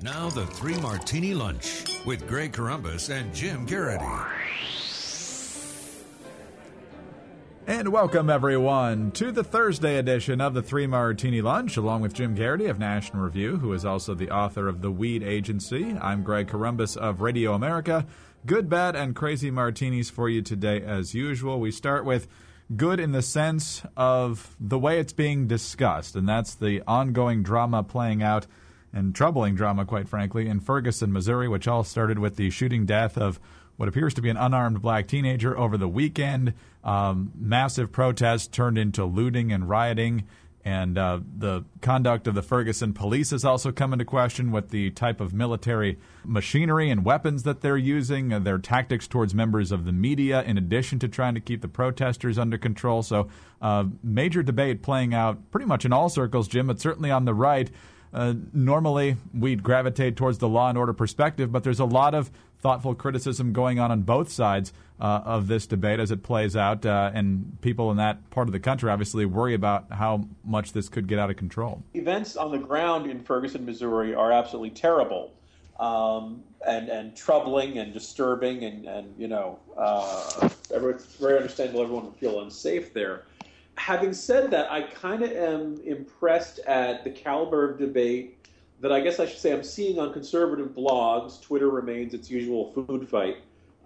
Now the Three Martini Lunch with Greg Corombos and Jim Garrity. And welcome, everyone, to the Thursday edition of the Three Martini Lunch, along with Jim Garrity of National Review, who is also the author of The Weed Agency. I'm Greg Corombos of Radio America. Good, bad, and crazy martinis for you today, as usual. We start with good in the sense of the way it's being discussed, and that's the ongoing drama playing out, and troubling drama, quite frankly, in Ferguson, Missouri, which all started with the shooting death of what appears to be an unarmed black teenager over the weekend. Massive protests turned into looting and rioting, and the conduct of the Ferguson police has also come into question with the type of military machinery and weapons that they're using, their tactics towards members of the media, in addition to trying to keep the protesters under control. So major debate playing out pretty much in all circles, Jim, but certainly on the right. Normally, we'd gravitate towards the law and order perspective, but there's a lot of thoughtful criticism going on both sides of this debate as it plays out, and people in that part of the country obviously worry about how much this could get out of control. Events on the ground in Ferguson, Missouri are absolutely terrible and troubling and disturbing, and it's very understandable everyone would feel unsafe there. Having said that, I kind of am impressed at the caliber of debate that I guess I should say I'm seeing on conservative blogs. Twitter remains its usual food fight.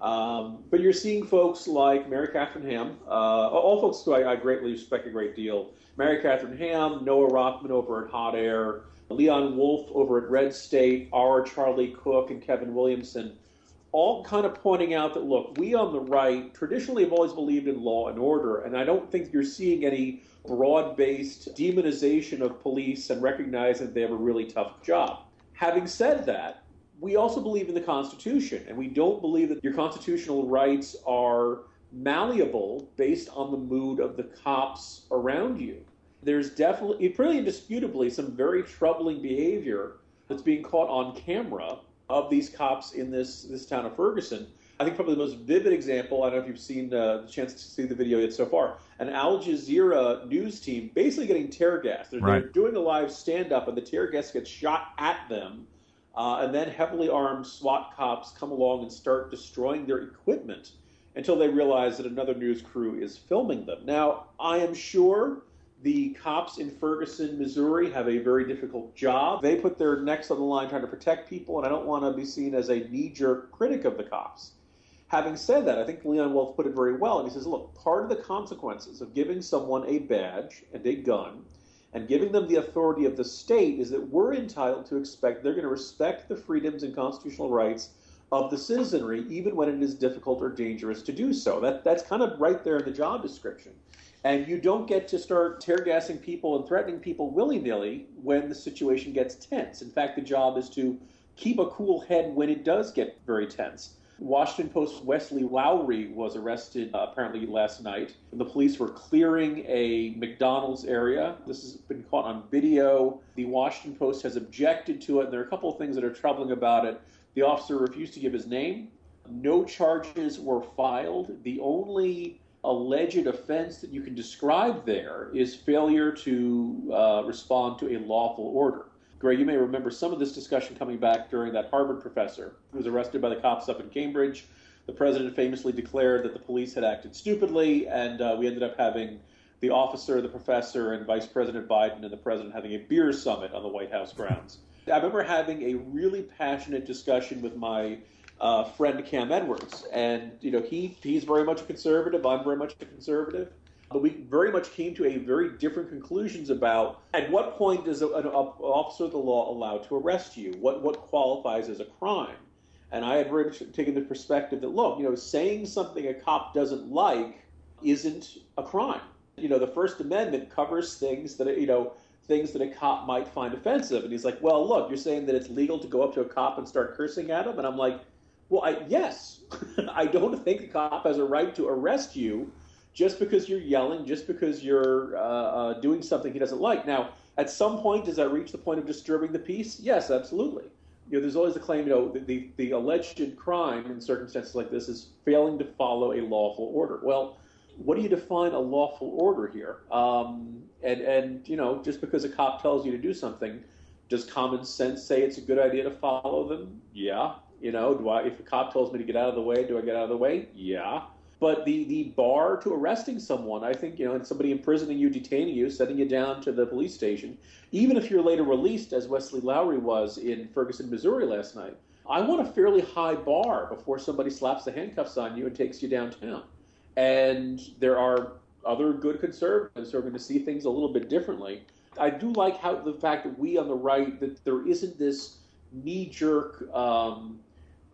But you're seeing folks like Mary Catherine Ham, all folks who I greatly respect a great deal. Mary Catherine Ham, Noah Rothman over at Hot Air, Leon Wolf over at Red State, R. Charlie Cook, and Kevin Williamson, all kind of pointing out that, look, we on the right traditionally have always believed in law and order, and I don't think you're seeing any broad-based demonization of police and recognizing that they have a really tough job. Having said that, we also believe in the Constitution, and we don't believe that your constitutional rights are malleable based on the mood of the cops around you. There's definitely, pretty indisputably, some very troubling behavior that's being caught on camera of these cops in this town of Ferguson. I think probably the most vivid example, I don't know if you've seen the chance to see the video yet so far, an Al Jazeera news team basically getting tear gassed. They're doing a live stand-up, and the tear gas gets shot at them, and then heavily armed SWAT cops come along and start destroying their equipment until they realize that another news crew is filming them. Now, I am sure the cops in Ferguson, Missouri have a very difficult job. They put their necks on the line trying to protect people, and I don't want to be seen as a knee-jerk critic of the cops. Having said that, I think Leon Wolf put it very well, and he says, look, part of the consequences of giving someone a badge and a gun and giving them the authority of the state is that we're entitled to expect they're going to respect the freedoms and constitutional rights of the citizenry, even when it is difficult or dangerous to do so. That's kind of right there in the job description. And you don't get to start tear gassing people and threatening people willy-nilly when the situation gets tense. In fact, the job is to keep a cool head when it does get very tense. Washington Post Wesley Lowery was arrested apparently last night. The police were clearing a McDonald's area. This has been caught on video. The Washington Post has objected to it, and there are a couple of things that are troubling about it. The officer refused to give his name. No charges were filed. The only alleged offense that you can describe there is failure to respond to a lawful order. Greg, you may remember some of this discussion coming back during that Harvard professor who was arrested by the cops up in Cambridge. The president famously declared that the police had acted stupidly, and we ended up having the officer, the professor, and Vice President Biden and the president having a beer summit on the White House grounds. I remember having a really passionate discussion with my friend Cam Edwards, and he's very much a conservative. I'm very much a conservative, but we very much came to a very different conclusions about at what point is an officer of the law allowed to arrest you? What qualifies as a crime? And I had very much taken the perspective that look, saying something a cop doesn't like isn't a crime. The First Amendment covers things that things that a cop might find offensive. And he's like, well, look, you're saying that it's legal to go up to a cop and start cursing at him? And I'm like, well, yes. I don't think a cop has a right to arrest you just because you're yelling, just because you're doing something he doesn't like. Now, at some point, does that reach the point of disturbing the peace? Yes, absolutely. There's always the claim, the alleged crime in circumstances like this is failing to follow a lawful order. Well, what do you define a lawful order here? And just because a cop tells you to do something Does common sense say it's a good idea to follow them? Yeah. If a cop tells me to get out of the way, do I get out of the way? Yeah. But the bar to arresting someone, I think, and somebody imprisoning you, detaining you, sending you down to the police station, even if you're later released, as Wesley Lowery was in Ferguson, Missouri last night, I want a fairly high bar before somebody slaps the handcuffs on you and takes you downtown. And there are other good conservatives who are going to see things a little bit differently. I do like the fact that we on the right, that there isn't this knee-jerk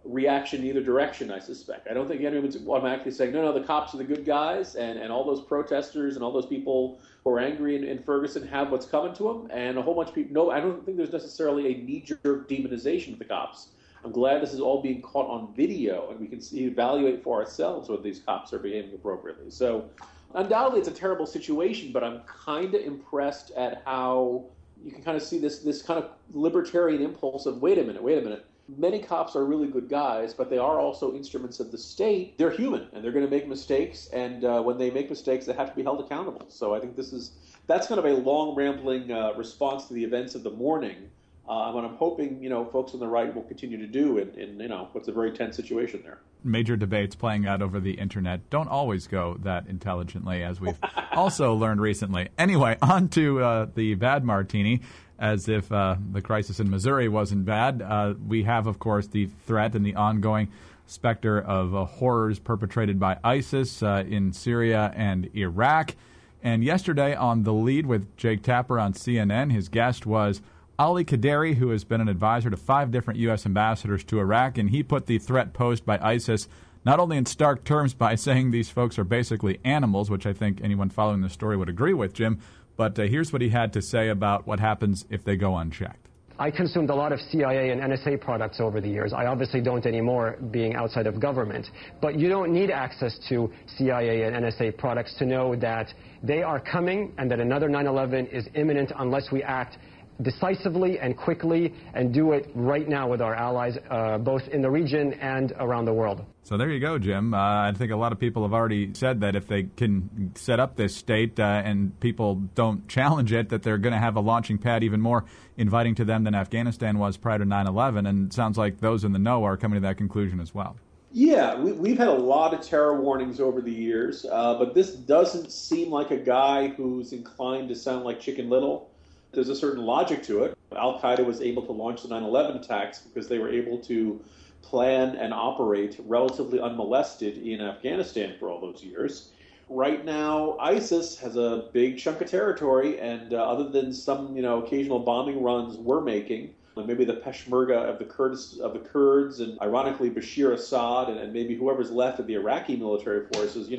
reaction in either direction, I suspect. I don't think anyone's automatically saying, no, the cops are the good guys, and all those protesters and all those people who are angry in Ferguson have what's coming to them, and a whole bunch of people. No, I don't think there's necessarily a knee-jerk demonization of the cops. I'm glad this is all being caught on video, and we can evaluate for ourselves whether these cops are behaving appropriately. So undoubtedly it's a terrible situation, but I'm kind of impressed at how you can kind of see this kind of libertarian impulse of, wait a minute. Many cops are really good guys, but they are also instruments of the state. They're human, and they're going to make mistakes, and when they make mistakes, they have to be held accountable. So I think that's kind of a long, rambling response to the events of the morning. What I'm hoping, folks on the right will continue to do in what's a very tense situation there. Major debates playing out over the internet don't always go that intelligently, as we've also learned recently. Anyway, on to the bad Martini. As if the crisis in Missouri wasn't bad. We have, of course, the threat and the ongoing specter of horrors perpetrated by ISIS in Syria and Iraq. And yesterday on The Lead with Jake Tapper on CNN, his guest was Ali Kaderi, who has been an advisor to 5 different U.S. ambassadors to Iraq, and he put the threat posed by ISIS not only in stark terms by saying these folks are basically animals, which I think anyone following the story would agree with, Jim, but here's what he had to say about what happens if they go unchecked. I consumed a lot of CIA and NSA products over the years. I obviously don't anymore, being outside of government. But you don't need access to CIA and NSA products to know that they are coming and that another 9/11 is imminent unless we act decisively and quickly and do it right now with our allies, both in the region and around the world. So there you go, Jim. I think a lot of people have already said that if they can set up this state and people don't challenge it, that they're going to have a launching pad even more inviting to them than Afghanistan was prior to 9/11. And it sounds like those in the know are coming to that conclusion as well. Yeah, we've had a lot of terror warnings over the years, but this doesn't seem like a guy who's inclined to sound like Chicken Little. There's a certain logic to it. Al-Qaeda was able to launch the 9/11 attacks because they were able to plan and operate relatively unmolested in Afghanistan for all those years. Right now, ISIS has a big chunk of territory, and other than some, occasional bombing runs we're making, and maybe the Peshmerga of the Kurds, and ironically Bashir Assad, and maybe whoever's left of the Iraqi military forces,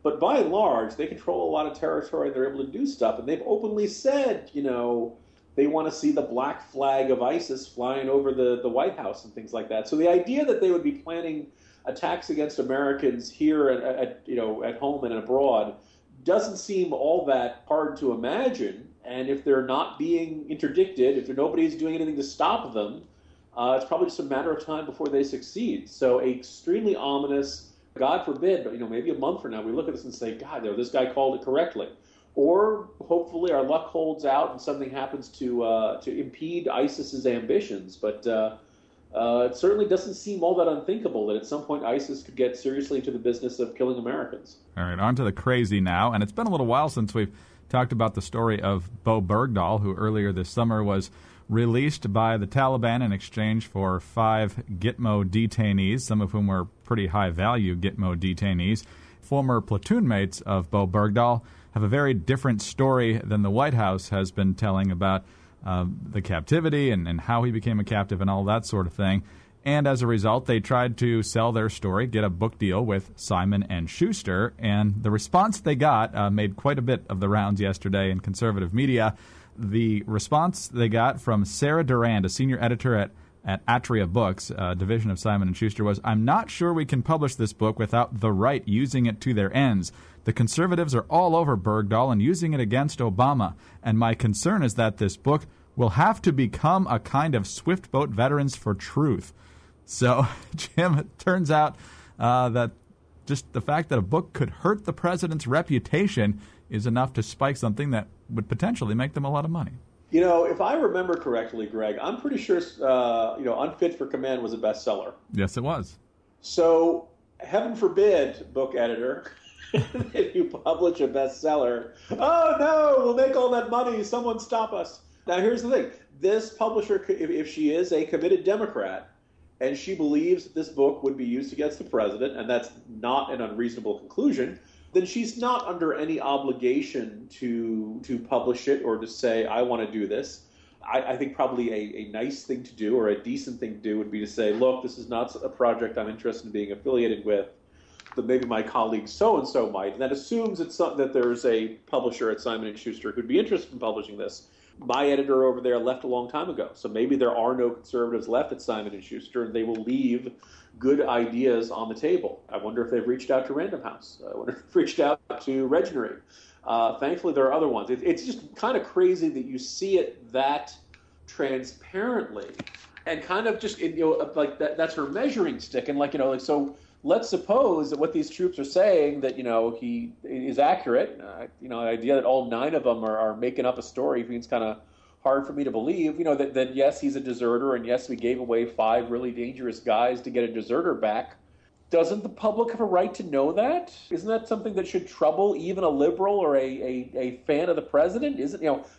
But by and large, they control a lot of territory and they're able to do stuff. And they've openly said, they want to see the black flag of ISIS flying over the White House and things like that. So the idea that they would be planning attacks against Americans here at home and abroad doesn't seem all that hard to imagine. And if they're not being interdicted, if nobody's doing anything to stop them, it's probably just a matter of time before they succeed. So extremely ominous. God forbid, but maybe a month from now we look at this and say, God, this guy called it correctly. Or hopefully our luck holds out and something happens to impede ISIS's ambitions. But it certainly doesn't seem all that unthinkable that at some point ISIS could get seriously into the business of killing Americans. All right, on to the crazy now. And it's been a little while since we've talked about the story of Bowe Bergdahl, who earlier this summer was released by the Taliban in exchange for 5 Gitmo detainees, some of whom were pretty high-value Gitmo detainees. Former platoon mates of Bowe Bergdahl have a very different story than the White House has been telling about the captivity and how he became a captive and all that sort of thing. And as a result, they tried to sell their story, get a book deal with Simon & Schuster, and the response they got made quite a bit of the rounds yesterday in conservative media. The response they got from Sarah Durand, a senior editor at Atria Books, a division of Simon & Schuster, was, "I'm not sure we can publish this book without the right using it to their ends. The conservatives are all over Bergdahl and using it against Obama, and my concern is that this book will have to become a kind of swift boat Veterans for Truth." So, Jim, it turns out that just the fact that a book could hurt the president's reputation is enough to spike something that would potentially make them a lot of money. You know, if I remember correctly, Greg, I'm pretty sure, Unfit for Command was a bestseller. Yes, it was. So, heaven forbid, book editor, if you publish a bestseller, oh no, we'll make all that money, someone stop us. Now, here's the thing. This publisher, if she is a committed Democrat, and she believes that this book would be used against the president, and that's not an unreasonable conclusion, then she's not under any obligation to publish it or to say, I want to do this. I think probably a nice thing to do or a decent thing to do would be to say, look, this is not a project I'm interested in being affiliated with, but maybe my colleague so-and-so might. And that assumes it's something that there's a publisher at Simon & Schuster who'd be interested in publishing this. My editor over there left a long time ago, so maybe there are no conservatives left at Simon & Schuster, and they will leave good ideas on the table. I wonder if they've reached out to Random House. I wonder if they've reached out to Regenery. Thankfully, there are other ones. It's just kind of crazy that you see it that transparently, and kind of just like that's her measuring stick. And so let's suppose that what these troops are saying that he is accurate. The idea that all 9 of them are making up a story means kind of hard for me to believe. That yes, he's a deserter, and yes, we gave away 5 really dangerous guys to get a deserter back. Doesn't the public have a right to know that? Isn't that something that should trouble even a liberal or a fan of the president?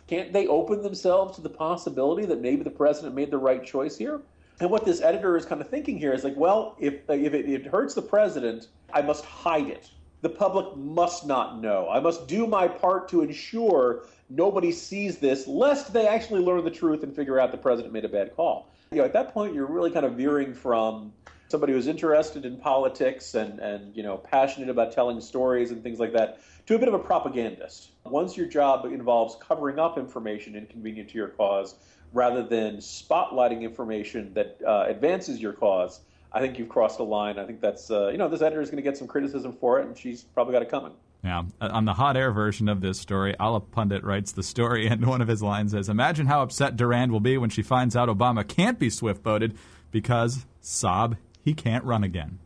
Can't they open themselves to the possibility that maybe the president made the right choice here? And what this editor is kind of thinking here is like, well, if it hurts the president, I must hide it. The public must not know. I must do my part to ensure nobody sees this, lest they actually learn the truth and figure out the president made a bad call. At that point, you're really kind of veering from somebody who's interested in politics and passionate about telling stories and things like that to a bit of a propagandist. Once your job involves covering up information inconvenient to your cause rather than spotlighting information that advances your cause, I think you've crossed a line. I think that's, this editor is going to get some criticism for it, and she's probably got it coming. Yeah. On the hot air version of this story, Ala Pundit writes the story, and one of his lines says, imagine how upset Durand will be when she finds out Obama can't be swift-voted because, sob, he can't run again.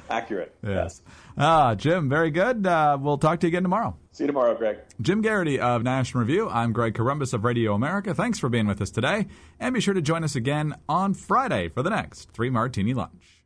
Accurate. Yes. Jim, very good. We'll talk to you again tomorrow. See you tomorrow, Greg. Jim Garrity of National Review. I'm Greg Corombos of Radio America. Thanks for being with us today. And be sure to join us again on Friday for the next 3 Martini Lunch.